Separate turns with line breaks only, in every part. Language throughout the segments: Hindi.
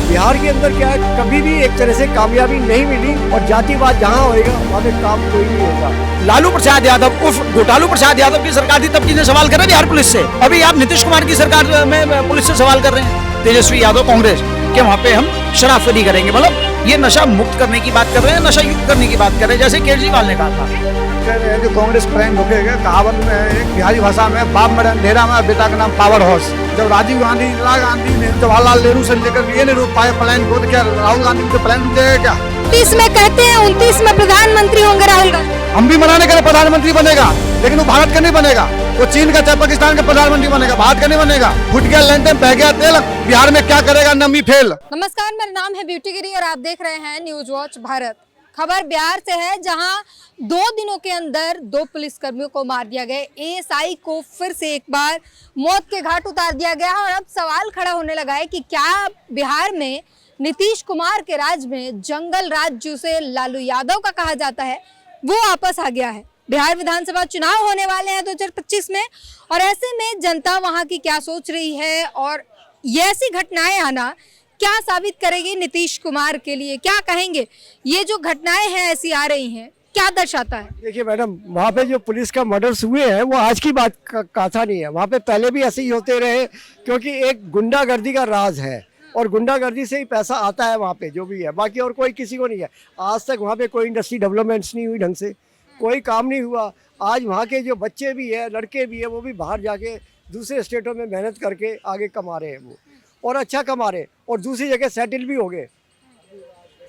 बिहार के अंदर क्या है, कभी भी एक तरह से कामयाबी नहीं मिली और जातिवाद जहाँ होएगा वहाँ पे काम कोई नहीं होगा।
लालू प्रसाद यादव उर्फ घोटालू प्रसाद यादव की सरकार थी तब किसने सवाल कर रहे बिहार पुलिस से? अभी आप नीतीश कुमार की सरकार में पुलिस से सवाल कर रहे हैं, तेजस्वी यादव कांग्रेस के वहाँ पे हम शराबखोरी करेंगे। मतलब ये नशा मुक्त करने की बात कर रहे हैं, नशा युक्त करने की बात कर रहे हैं, जैसे केजरीवाल ने कहा था।
कह रहे हैं कि कांग्रेस प्राइम रुकेगा। कहावत में एक बिहारी भाषा में बाप मरे अंधेरा में, बेटा का नाम पावर हाउस। जब राजीव गांधी, इंदिरा गांधी ने जवाहरलाल नेहरू से लेकर ये नहीं रोक पाए प्लान को, तो क्या राहुल गांधी को प्लान देगा क्या?
30 में कहते हैं 29 में प्रधानमंत्री होंगे राहुल गांधी।
हम भी मनाने के लिए प्रधानमंत्री बनेगा, लेकिन वो भारत का नहीं बनेगा। वो चीन का चाहे पाकिस्तान का प्रधानमंत्री बनेगा, भारत का नहीं बनेगा। फुट गया लैंड, बह गया तेल, बिहार में क्या करेगा? नमी फेल।
नमस्कार, मेरा नाम है ब्यूटी गिरी और आप देख रहे हैं न्यूज वॉच भारत। खबर बिहार से है, जहां 2 दिनों के अंदर 2 पुलिसकर्मियों को मार दिया गया। एएसआई को फिर से एक बार मौत के घाट उतार दिया गया और अब सवाल खड़ा होने लगा है कि क्या बिहार में नीतीश कुमार के राज में जंगल राज जिसे लालू यादव का कहा जाता है वो वापस आ गया है। बिहार विधानसभा चुनाव होने वाले हैं 2025 में, और ऐसे में जनता वहां की क्या सोच रही है और ये ऐसी घटनाएं आना क्या साबित करेगी नीतीश कुमार के लिए? क्या कहेंगे ये जो घटनाएं हैं ऐसी आ रही हैं, क्या दर्शाता है?
देखिए मैडम, वहाँ पे जो पुलिस का मर्डर्स हुए हैं वो आज की बात का कथा नहीं है। वहाँ पे पहले भी ऐसे ही होते रहे, क्योंकि एक गुंडागर्दी का राज है और गुंडागर्दी से ही पैसा आता है वहाँ पे, जो भी है। बाकी और कोई किसी को नहीं है। आज तक वहाँ पे कोई इंडस्ट्री डेवलपमेंट्स नहीं हुई ढंग से, कोई काम नहीं हुआ। आज वहाँ के जो बच्चे भी है, लड़के भी है, वो भी बाहर जाके दूसरे स्टेटों में मेहनत करके आगे कमा रहे हैं वो, और अच्छा कमा रहे, और दूसरी जगह सेटल भी हो गए।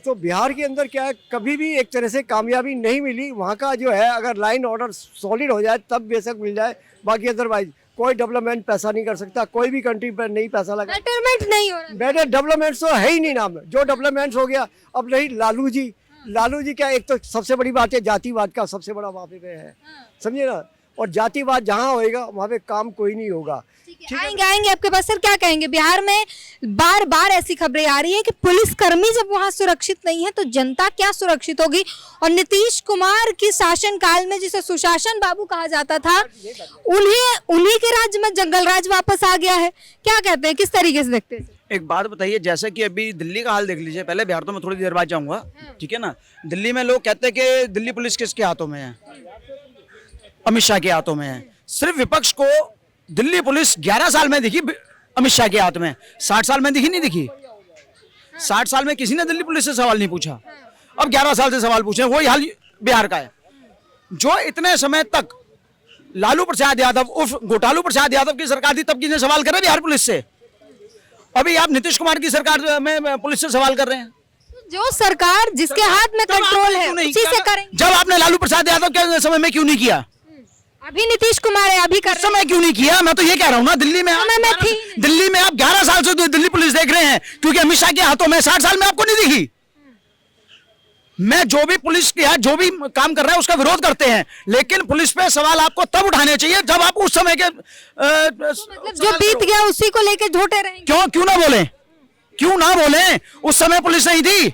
तो बिहार के अंदर क्या है, कभी भी एक तरह से कामयाबी नहीं मिली। वहाँ का जो है, अगर लाइन ऑर्डर सॉलिड हो जाए तब बेशक मिल जाए, बाकी अदरवाइज कोई डेवलपमेंट पैसा नहीं कर सकता। कोई भी कंट्री पर नहीं पैसा लगा,
बेटरमेंट नहीं हो रहा।
बेटर डेवलपमेंट तो है ही नहीं नाम में। जो डेवलपमेंट हो गया अब नहीं। लालू जी क्या, एक तो सबसे बड़ी बात है जातिवाद का सबसे बड़ा वहाँ पे है, समझिए ना। और जातिवाद जहाँ होएगा वहाँ पे काम कोई नहीं होगा।
आएंगे आपके पास। सर, क्या कहेंगे? बिहार में बार बार ऐसी खबरें आ रही है कि पुलिसकर्मी जब वहां सुरक्षित नहीं है तो जनता क्या सुरक्षित होगी? और नीतीश कुमार की शासन काल में जिसे सुशासन बाबू कहा जाता था, उन्हीं के राज्य में जंगल राज वापस आ गया है। क्या कहते हैं, किस तरीके से देखते हैं?
एक बात बताइए, जैसे कि अभी दिल्ली का हाल देख लीजिए। पहले बिहार तो मैं थोड़ी देर बाद जाऊंगा, ठीक है ना। दिल्ली में लोग कहते हैं कि दिल्ली पुलिस किसके हाथों में है? अमित शाह के हाथों में है। सिर्फ विपक्ष को दिल्ली पुलिस 11 साल में दिखी अमित शाह के हाथ में, 60 साल में दिखी नहीं दिखी। 60 साल में किसी ने दिल्ली पुलिस से सवाल नहीं पूछा, अब 11 साल से सवाल पूछे। वही हाल बिहार का है। जो इतने समय तक लालू प्रसाद यादव उर्फ घोटालू प्रसाद यादव की सरकार थी तब किसने सवाल करे बिहार पुलिस से? अभी आप नीतीश कुमार की सरकार में पुलिस से सवाल कर रहे हैं।
जो सरकार जिसके हाथ में कंट्रोल है उसी से करेंगे।
जब आपने लालू प्रसाद यादव के समय में क्यों नहीं किया?
अभी नीतीश कुमार है, अभी कर
समय क्यों नहीं किया? मैं तो ये कह रहा हूँ ना, दिल्ली में आप 11 साल से दिल्ली पुलिस देख रहे हैं क्योंकि अमित शाह के हाथों में। 60 साल में आपको नहीं दिखी। मैं जो भी पुलिस किया, जो भी काम कर रहा है उसका विरोध करते हैं, लेकिन पुलिस पे सवाल आपको तब उठाने चाहिए जब आप उस समय के
मतलब जो बीत गया उसी को लेकर झूठे रहेंगे।
क्यों ना बोले? उस समय पुलिस नहीं थी।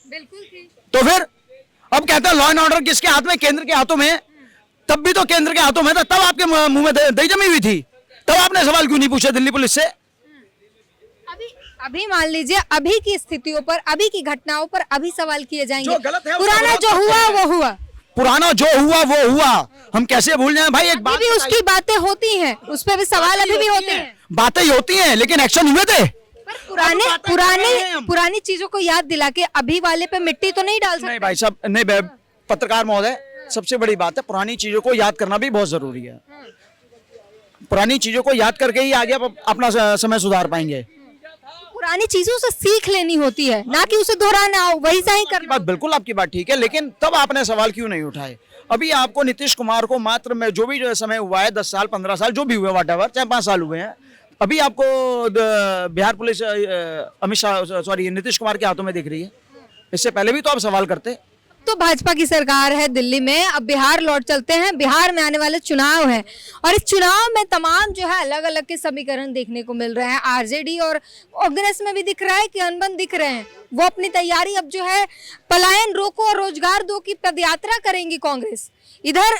बिल्कुल थी।
तो फिर अब कहते हैं लॉ एंड ऑर्डर किसके हाथ में? केंद्र के हाथों में। तब भी तो केंद्र के हाथों में था, तब आपके मुंह में दही जमी हुई थी। तब आपने सवाल क्यों नहीं पूछे दिल्ली पुलिस से?
अभी मान लीजिए, अभी की स्थितियों पर, अभी की घटनाओं पर अभी सवाल किए जाएंगे।
जो गलत है
पुराना जो हुआ वो हुआ,
पुराना जो हुआ वो हुआ। हम कैसे भूल जाएं भाई? एक बात
भी उसकी बातें होती हैं, उस पर भी सवाल अभी भी होते हैं।
बातें होती हैं, लेकिन एक्शन हुए थे।
पुरानी चीजों को याद दिला के अभी वाले पे मिट्टी तो नहीं डाल सकते।
नहीं भाई साहब, नहीं पत्रकार महोदय, सबसे बड़ी बात है पुरानी चीजों को याद करना भी बहुत जरूरी है। पुरानी चीजों को याद करके ही आगे आप अपना समय सुधार पाएंगे।
पुरानी चीजों से सीख लेनी होती है, ना कि उसे दोहराना हो, वही सही करना।
बात बिल्कुल आपकी बात ठीक है, लेकिन तब आपने सवाल क्यों नहीं उठाए? अभी आपको नीतीश कुमार को मात्र में जो भी समय हुआ है, 10 साल 15 साल जो भी हुए, व्हाटएवर, चाहे 5 साल हुए हैं, अभी आपको बिहार पुलिस अमित शाह सॉरी नीतीश कुमार के हाथों में दिख रही है। इससे पहले भी तो आप सवाल करते।
तो भाजपा की सरकार है दिल्ली में, अब बिहार लौट चलते हैं। बिहार में आने वाले चुनाव हैं और इस चुनाव में तमाम जो है अलग अलग के समीकरण देखने को मिल रहे हैं। आरजेडी और कांग्रेस में भी दिख रहा है कि अनबन दिख रहे हैं। वो अपनी तैयारी अब जो है पलायन रोको और रोजगार दो की पदयात्रा करेंगी कांग्रेस। इधर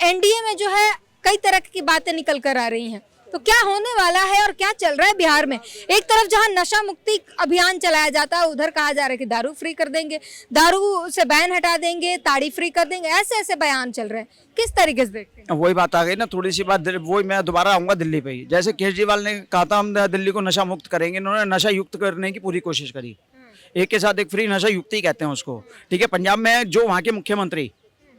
एनडीए में जो है कई तरह की बातें निकल कर आ रही हैं। तो क्या होने वाला है और क्या चल रहा है बिहार में? एक तरफ जहां नशा मुक्ति अभियान चलाया जाता है, उधर कहा जा रहा है कि दारू फ्री कर देंगे, दारू से बैन हटा देंगे, ताड़ी फ्री कर देंगे, ऐसे ऐसे बयान चल रहे हैं। किस तरीके से देखते हैं?
वही बात आ गई ना, थोड़ी सी बात वही मैं दोबारा आऊंगा दिल्ली पे ही। जैसे केजरीवाल ने कहा था हम दिल्ली को नशा मुक्त करेंगे, इन्होंने नशा युक्त करने की पूरी कोशिश करी, एक के साथ एक फ्री नशा युक्ति कहते हैं उसको, ठीक है। पंजाब में जो वहाँ के मुख्यमंत्री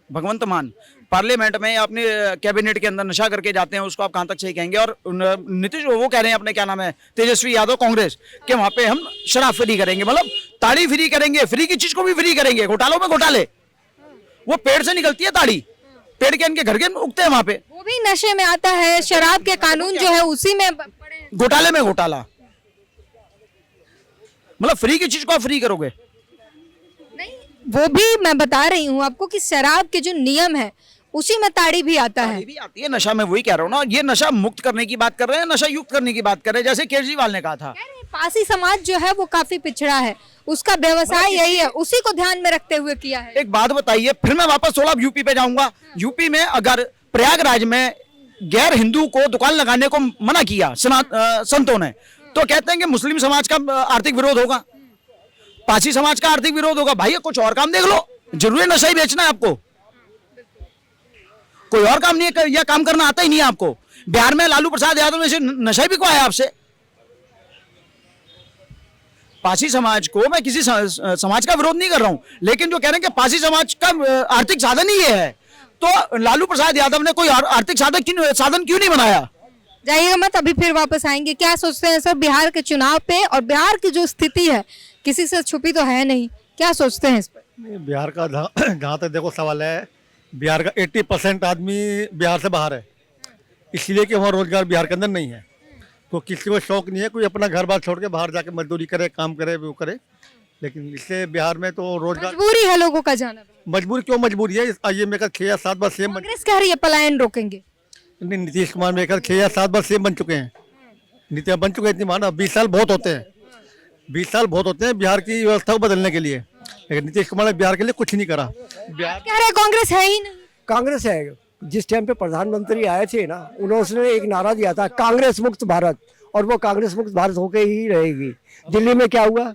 भगवंत मान पार्लियामेंट में अपने कैबिनेट के अंदर नशा करके जाते हैं, उसको आप कहाँ तक सही कहेंगे? और नीतीश वो कह रहे हैं अपने क्या नाम है तेजस्वी यादव कांग्रेस के वहाँ पे हम शराब फ्री करेंगे, मतलब ताड़ी फ्री करेंगे, फ्री की चीज को भी फ्री करेंगे। घोटालों में घोटाले, वो पेड़ से निकलती है ताड़ी, पेड़ के इनके घर के उगते हैं वहाँ पे,
वो भी नशे में आता है। शराब के कानून जो है उसी में पड़े हैं।
घोटाले में घोटाला, मतलब फ्री की चीज को आप फ्री करोगे?
नहीं, वो भी मैं बता रही हूँ आपको कि शराब के जो नियम है उसी में ताड़ी भी आता है।
ये भी आती है नशा में, वही कह रहा हूँ ना। ये नशा मुक्त करने की बात कर रहे हैं, नशा युक्त करने की बात कर रहे हैं, जैसे केजरीवाल ने कहा था।
कह रहे हैं पासी समाज जो है वो काफी पिछड़ा है, उसका व्यवसाय यही है, उसी को ध्यान में रखते हुए किया है।
एक बात बताइए, फिर मैं वापस 16 यूपी पे जाऊंगा। यूपी में अगर प्रयागराज में गैर हिंदू को दुकान लगाने को मना किया संतों ने, तो कहते हैं कि मुस्लिम समाज का आर्थिक विरोध होगा, पासी समाज का आर्थिक विरोध होगा। भाई कुछ और काम देख लो, जरूरी नशा ही बेचना है आपको? कोई और काम नहीं है, यह काम करना आता ही नहीं है आपको? बिहार में लालू प्रसाद यादव ने नशा ही बिकवाया आपसे। पासी समाज को मैं किसी समाज का विरोध नहीं कर रहा हूं, लेकिन जो कह रहे हैं कि पासी समाज का आर्थिक साधन ही ये है, तो लालू प्रसाद यादव ने कोई आर्थिक साधन क्यों नहीं बनाया?
जाइएगा मत, अभी फिर वापस आएंगे। क्या सोचते हैं सर बिहार के चुनाव पे, और बिहार की जो स्थिति है किसी से छुपी तो है नहीं, क्या सोचते हैं इस पर?
बिहार का जहाँ तक देखो सवाल है, बिहार का 80% आदमी बिहार से बाहर है, इसलिए कि वहाँ रोजगार बिहार के अंदर नहीं है। तो किसी को शौक नहीं है कोई अपना घर बार छोड़ के बाहर जाके मजदूरी करे, काम करे, वो करे। लेकिन इससे बिहार में तो रोजगार,
मजबूरी है लोगों का जाना।
मजबूरी क्यों मजबूरी है? आइए मेरे 6 या 7 बार सीएम
कांग्रेस कह रही है पलायन रोकेंगे।
नीतीश कुमार मेरे 6 या 7 बार सीएम बन चुके हैं, नीतियाँ बन चुके हैं। इतनी माना 20 साल बहुत होते हैं, 20 साल बहुत होते हैं बिहार की व्यवस्था को बदलने के लिए, लेकिन नीतीश कुमार ने बिहार के लिए कुछ नहीं करा। बिहार
कह रहे कांग्रेस है ही नहीं।
कांग्रेस है। जिस टाइम पे प्रधानमंत्री आए थे ना, उन्होंने एक नारा दिया था कांग्रेस मुक्त भारत, और वो कांग्रेस मुक्त भारत होके ही रहेगी। दिल्ली में क्या हुआ,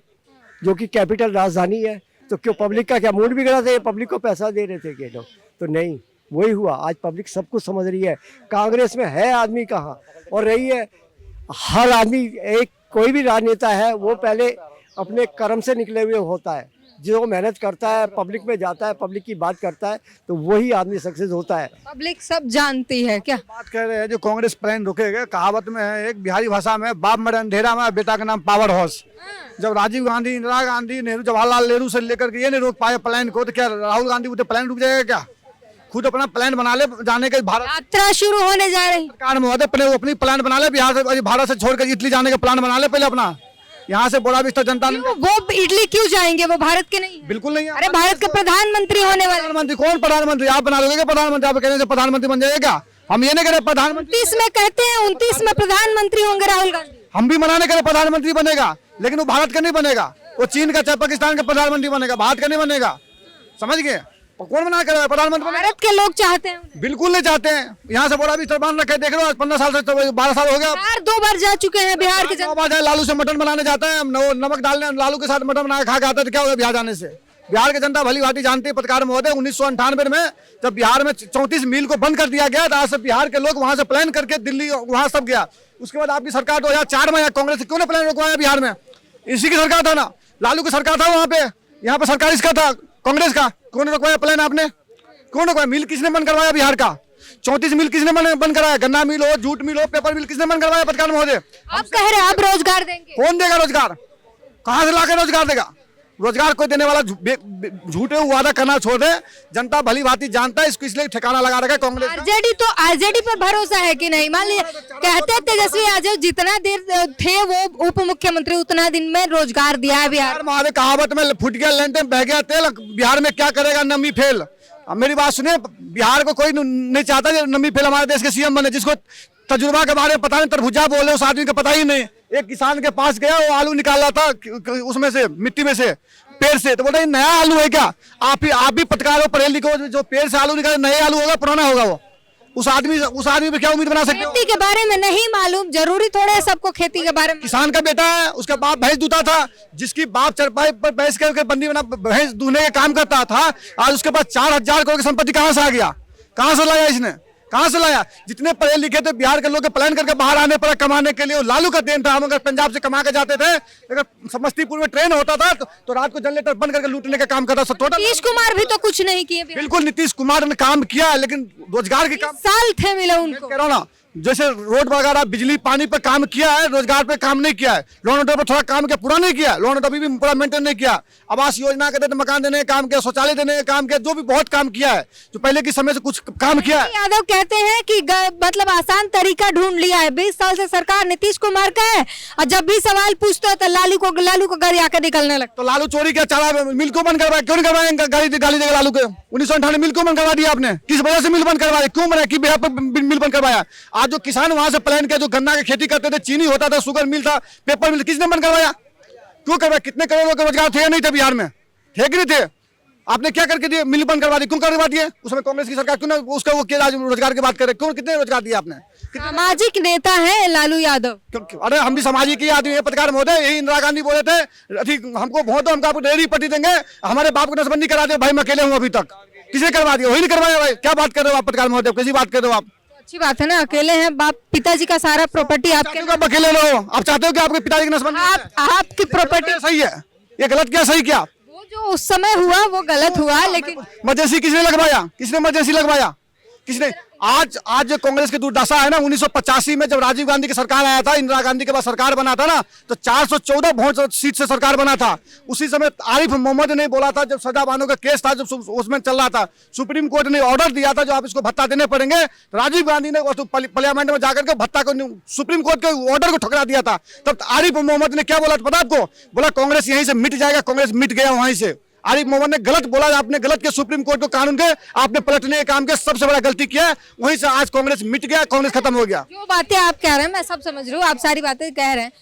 जो कि कैपिटल राजधानी है, तो क्यों पब्लिक का क्या मूड बिगड़ा था? पब्लिक को पैसा दे रहे थे के लोग? तो नहीं, वही हुआ। आज पब्लिक सब कुछ समझ रही है कांग्रेस में है आदमी कहाँ, और रही है हर आदमी। एक कोई भी राजनेता है वो पहले अपने कर्म से निकले हुए होता है, जो मेहनत करता है, पब्लिक में जाता है, पब्लिक की बात करता है, तो वही आदमी सक्सेस होता है।
पब्लिक सब जानती है क्या?
बात कर रहे हैं जो कांग्रेस प्लान रुकेगा, कहावत में है एक बिहारी भाषा में, बाप मरे अंधेरा में, बेटा का नाम पावर हाउस। जब राजीव गांधी, इंदिरा गांधी, नेहरू, जवाहरलाल नेहरू से लेकर के ये नहीं रोक पाए प्लान को, तो क्या राहुल गांधी को तो प्लान रुक जाएगा क्या? खुद अपना प्लान बना ले जाने के। भारत
यात्रा शुरू होने जा रही
सरकार में अपनी प्लान बना ले, बिहार से, भारत से छोड़कर इटली जाने का प्लान बना ले पहले अपना। यहाँ से बड़ा विस्तार जनता ने,
वो इटली क्यों जाएंगे? वो भारत के नहीं है।
बिल्कुल नहीं है।
अरे भारत के प्रधानमंत्री होने वाले।
प्रधानमंत्री कौन? प्रधानमंत्री आप बना लोगे प्रधानमंत्री? आप कहने से प्रधानमंत्री बन जाएगा? हम ये नहीं करे प्रधानमंत्री।
29 में कहते हैं, 29 में प्रधानमंत्री होंगे राहुल गांधी।
हम भी मनाने के लिए प्रधानमंत्री बनेगा, लेकिन वो भारत का नहीं बनेगा, वो चीन का चाहे पाकिस्तान का प्रधानमंत्री बनेगा, भारत का नहीं बनेगा। समझ गए? कौन मना कर रहा है प्रधानमंत्री?
भारत के लोग चाहते हैं।
बिल्कुल नहीं चाहते हैं। यहाँ से बड़ा भी बांध रखे, देख लो 15 साल से 12 साल हो गया।
2 बार जा चुके हैं बिहार के
जनता। लालू से मटन बनाने जाता है, नमक डालने, लालू के साथ मटन बना खा के आता है, तो क्या होगा बिहार जाने से? बिहार की जनता भली भांति जानती है। पत्रकार महोदय 1998 में जब बिहार में 34 मील को बंद कर दिया गया, तो आज से बिहार के लोग वहां से प्लान करके दिल्ली वहां सब गया। उसके बाद आपकी सरकार 2004 में कांग्रेस क्यों ने प्लान रुकवाया बिहार में? इसी की सरकार था ना, लालू की सरकार था वहां पे। यहाँ पे सरकार इसका था, कांग्रेस का। कौन रुकवाया प्लान? आपने। कौन रुकवाया? मिल किसने बंद करवाया बिहार का? 34 मिल किसने बंद कराया? गन्ना मिल हो, जूट मिल हो, पेपर मिल किसने बंद करवाया? पत्रकार महोदय
आप कह रहे हैं आप रोजगार देंगे।
कौन देगा रोजगार? कहां से लाकर रोजगार देगा? रोजगार कोई देने वाला झूठे वादा करना छोड़ दे। जनता भली भांति जानता है इसको, इसलिए ठिकाना लगा रखा है कांग्रेस।
आरजेडी पर भरोसा है कि नहीं? मान लीजिए कहते तेजस्वी यादव जितना देर थे वो उप मुख्यमंत्री, उतना दिन में रोजगार दिया है बिहार।
हमारे कहावत में फुट गया लेंटे बह गया तेल, बिहार में क्या करेगा नमी फेल। अब मेरी बात सुनिए, बिहार को कोई नहीं चाहता नमी फेल हमारे देश के सीएम बने, जिसको तजुर्बा के बारे में पता नहीं, तरबूजा बोले उस आदमी को पता ही नहीं। एक किसान के पास गया, वो आलू निकाल रहा था उसमें से, मिट्टी में से, पेड़ से, तो बोलता है नया आलू है क्या? आप भी पत्रकार हो, पढ़े लिखे हो, जो पेड़ से आलू निकाले नए आलू होगा पुराना होगा? वो उस आदमी पे क्या उम्मीद बना सकते हो?
खेती के बारे में नहीं मालूम, जरूरी थोड़ा है सबको खेती के बारे में।
किसान का बेटा है, उसका बाप भैंस दूता था, जिसकी बाप चरपाई पर भैंस के बंदी बना भैंस दूहने का काम करता था, आज उसके पास 4,000 करोड़ की संपत्ति कहाँ से आ गया? कहाँ से लाया इसने? कहाँ से लाया? जितने पढ़े लिखे थे बिहार के लोग प्लान करके बाहर आने पड़ा कमाने के लिए, वो लालू का देन था। हम अगर पंजाब से कमा के जाते थे, अगर समस्तीपुर में ट्रेन होता था तो रात को जनरेटर बंद करके लूटने का काम करता था।
नीतीश कुमार भी तो कुछ नहीं किए।
बिल्कुल नीतीश कुमार ने काम किया, लेकिन रोजगार के काम
साल थे मिला उनको।
कह रहा हूं ना, जैसे रोड वगैरह बिजली पानी पे काम किया है, रोजगार पे काम नहीं किया है। लॉ एंड ऑर्डर पर थोड़ा काम किया, पूरा नहीं किया। लॉ एंड ऑर्डर भी पूरा मेंटेन नहीं किया। आवास योजना के तहत मकान देने का काम किया, शौचालय देने का काम किया, जो भी बहुत काम किया है, जो पहले के समय से कुछ काम किया है।
यादव कहते हैं कि मतलब आसान तरीका ढूंढ लिया है। 20 साल से सरकार नीतीश कुमार का है, और जब भी सवाल पूछते हो तो लालू को घर आकर निकलने लगता।
तो लालू चोरी क्या चला, मिल को बंद करवाया? क्यों नहीं करवाया? गाली देगा लालू के 1998 मिल को बंद करवा दिया आपने। किस वजह से मिल बंद करवाया? क्यों बनाया? कि बिहार पर मिल बंद करवाया? आज जो किसान वहां से प्लान किया, जो गन्ना की खेती करते थे, चीनी होता था, शुगर मिल था, पेपर मिल, किसने बंद करवाया? क्यों करवाया? कितने करोड़ों के रोजगार थे या नहीं थे बिहार में? थे कि नहीं थे? आपने क्या करके दिए? मिल बंद करवा दी। क्यों करवा दिए? उसमें कांग्रेस की सरकार क्यों ना उसका वो किया, रोजगार की बात करे? क्यों, कितने रोजगार दिए आपने?
सामाजिक नेता है लालू यादव।
अरे हम भी सामाजिक ही आदमी है। पत्रकार महोदय, यही इंदिरा गांधी बोले थे, हमको वोट दो, हमको आपको डेयरी पट्टी देंगे, हमारे बाप को नसबंदी करा दे। भाई मैं अकेले हूँ अभी तक, किसने करवा दिया? वही नहीं करवाया। भाई क्या बात कर रहे हो आप पत्रकार महोदय? कैसी बात कर रहे हो आप?
अच्छी बात है ना, अकेले हैं, बाप पिताजी का सारा प्रॉपर्टी आपके।
आप अकेले रहो। आप चाहते हो कि आपके पिताजी की नसबंदी?
आपकी प्रॉपर्टी
सही है, ये गलत क्या सही क्या?
वो जो उस समय हुआ वो गलत हुआ, लेकिन
इमरजेंसी किसने लगवाया? किसने इमरजेंसी लगवाया? किसने? आज जो कांग्रेस की दुर्दशा है ना, 1985 में जब राजीव गांधी की सरकार आया था, इंदिरा गांधी के बाद सरकार बना था ना, तो 414 वोट सीट से सरकार बना था। उसी समय आरिफ मोहम्मद ने बोला था, जब सजा बानो का केस था, जब उसमें चल रहा था, सुप्रीम कोर्ट ने ऑर्डर दिया था जो आप इसको भत्ता देने पड़ेंगे। राजीव गांधी ने पार्लियामेंट में जाकर के भत्ता को, सुप्रीम कोर्ट के ऑर्डर को ठुकरा दिया था। तब आरिफ मोहम्मद ने क्या बोला पता आपको? बोला कांग्रेस यहीं से मिट जाएगा। कांग्रेस मिट गया वहीं से। आरिफ मोहम्मद ने गलत बोला, आपने गलत किया, सुप्रीम कोर्ट को कानून के आपने पलटने का काम किया, सबसे बड़ा गलती किया। वहीं से आज कांग्रेस मिट गया, कांग्रेस खत्म हो गया।
जो बातें आप कह रहे हैं मैं सब समझ रही हूँ, आप सारी बातें कह रहे हैं,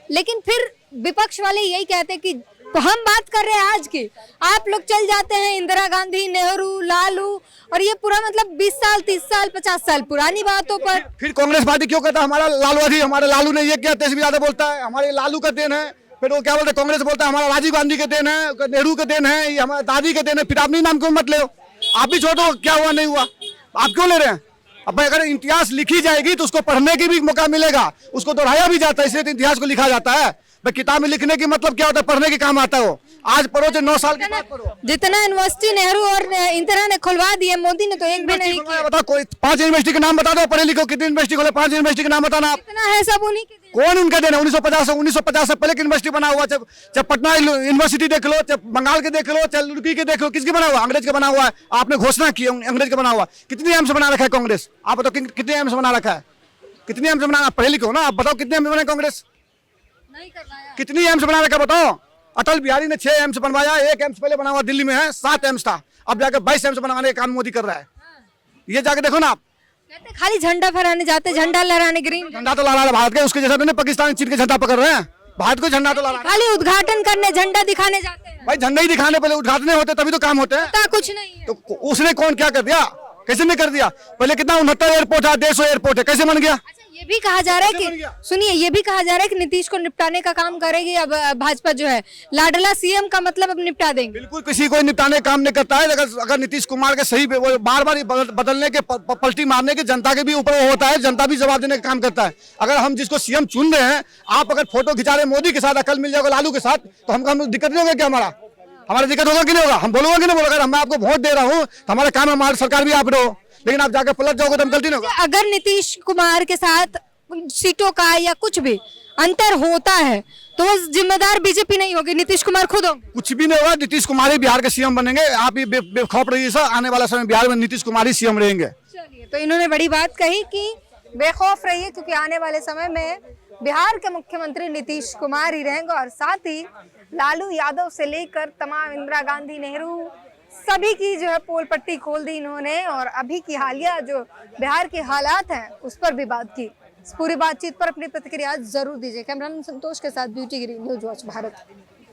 लेकिन फिर विपक्ष वाले यही कहते हैं कि हम बात कर रहे हैं आज की, आप लोग चल जाते हैं इंदिरा गांधी, नेहरू, लालू, और ये पूरा मतलब 20 साल 30 साल 50 साल पुरानी बातों पर।
फिर कांग्रेस पार्टी क्यों कहता है हमारा हमारे लालू ने ये किया, तेज भी ज्यादा बोलता है, हमारे लालू का देन है। फिर वो क्या बोलते हैं? कांग्रेस बोलता है हमारा राजीव गांधी के देन है, नेहरू के देन है, ये हमारे दादी के देन है। फिर अपनी नाम क्यों मत ले? आप भी छोड़ो, क्या हुआ नहीं हुआ, आप क्यों ले रहे हैं? अब अगर इतिहास लिखी जाएगी तो उसको पढ़ने की भी मौका मिलेगा, उसको दोहराया भी जाता है, इसलिए इतिहास को लिखा जाता है। भाई किताब में लिखने की मतलब क्या होता है? पढ़ने के काम आता है वो। आज पढ़ो चाहे 9 साल के बाद पढ़ो।
जितना यूनिवर्सिटी नेहरू और इंदिरा ने खुलवा दिए, मोदी ने तो एक भी नहीं किया।
बताओ कोई 5 यूनिवर्सिटी के नाम बता दो, पढ़े लिखो कितनी यूनिवर्सिटी खोले, 5 यूनिवर्सिटी के नाम बताना आप।
इतना है सब उन्हीं के।
कौन उनका देना? 1950 से पहले की यूनिवर्सिटी बना हुआ, चाहे पटना यूनिवर्सिटी देख लो, चाहे बंगाल के देख लो, चाहे लुड़की के देख लो, किसके बना हुआ? अंग्रेज का बना हुआ है। आपने घोषणा की अंग्रेज का बना हुआ। कितनी एम्स बना रखा है कांग्रेस? आप बताओ कितने एम्स बना रखा है? कितनी एम्स बना? पढ़े लिखो ना, आप बताओ कितने एम्स बना कांग्रेस?
नहीं करवाया।
कितनी एम्स बना रखा बताओ? अटल बिहारी ने 6 एम्स बनवाया, 1 एम्स पहले बना हुआ दिल्ली में है, 7 एम्स था, अब जाकर 22 एम्स बनवाने का काम मोदी कर रहा है। ये जाके देखो ना आप।
कहते खाली झंडा फहराने जाते, झंडा लहराने, ग्रीन
झंडा तो लहरा रहा है भारत का, उसके जैसा तो नहीं पाकिस्तान चीन के झंडा पकड़ रहे हैं, भारत को झंडा तो लहरा रहा है।
खाली उद्घाटन करने, झंडा दिखाने जाते हैं।
भाई झंडा ही दिखाने, पहले उद्घाटन होते तभी तो काम होते हैं।
पता कुछ नहीं है।
तो उसने कौन क्या कर दिया? कैसे नहीं कर दिया? पहले कितना 69 एयरपोर्ट है, 150 एयरपोर्ट है, कैसे बन गया?
अच्छा, ये भी कहा जा रहा है कि सुनिए, ये भी कहा जा रहा है कि नीतीश को निपटाने का काम करेगी अब भाजपा जो है, लाडला सीएम का मतलब अब निपटा देंगे।
बिल्कुल किसी को निपटाने का काम नहीं करता है। अगर नीतीश कुमार के सही वो बार बार बदलने के पलटी मारने के जनता के भी ऊपर वो होता है, जनता भी जवाब देने का काम करता है। अगर हम जिसको सीएम चुन रहे हैं, आप अगर फोटो खिंचा रहे मोदी के साथ, अकल मिल जाएगा लालू के साथ, तो हम दिक्कत नहीं होगा क्या? हमारा दिक्कत होगा कि नहीं होगा? हम बोलूंगा कि नहीं बोलूंगा? अगर मैं आपको वोट दे रहा हूँ तो हमारा काम है, हमारी सरकार भी आप रहो, लेकिन आप जाकर पलट जाओगे तो हम गलती नहीं होगा।
अगर नीतीश कुमार के साथ सीटों का या कुछ भी अंतर होता है तो वो जिम्मेदार बीजेपी नहीं होगी, नीतीश कुमार खुद होंगे।
कुछ भी नहीं होगा, नीतीश कुमार ही बिहार के सीएम बनेंगे। आप ही बेखौफ रहिए सर, आने वाला समय बिहार में नीतीश कुमार ही सीएम रहेंगे।
चलिए, तो इन्होंने बड़ी बात कही कि बेखौफ रहिए, क्योंकि आने वाले समय में बिहार के मुख्यमंत्री नीतीश कुमार ही रहेंगे, और साथ ही लालू यादव से लेकर तमाम इंदिरा गांधी, नेहरू, सभी की जो है पोल पट्टी खोल दी इन्होंने, और अभी की हालिया जो बिहार के हालात हैं उस पर भी बात की। इस पूरी बातचीत पर अपनी प्रतिक्रिया जरूर दीजिए। कैमरामैन संतोष के साथ ब्यूटी गिरी, न्यूज वॉच भारत।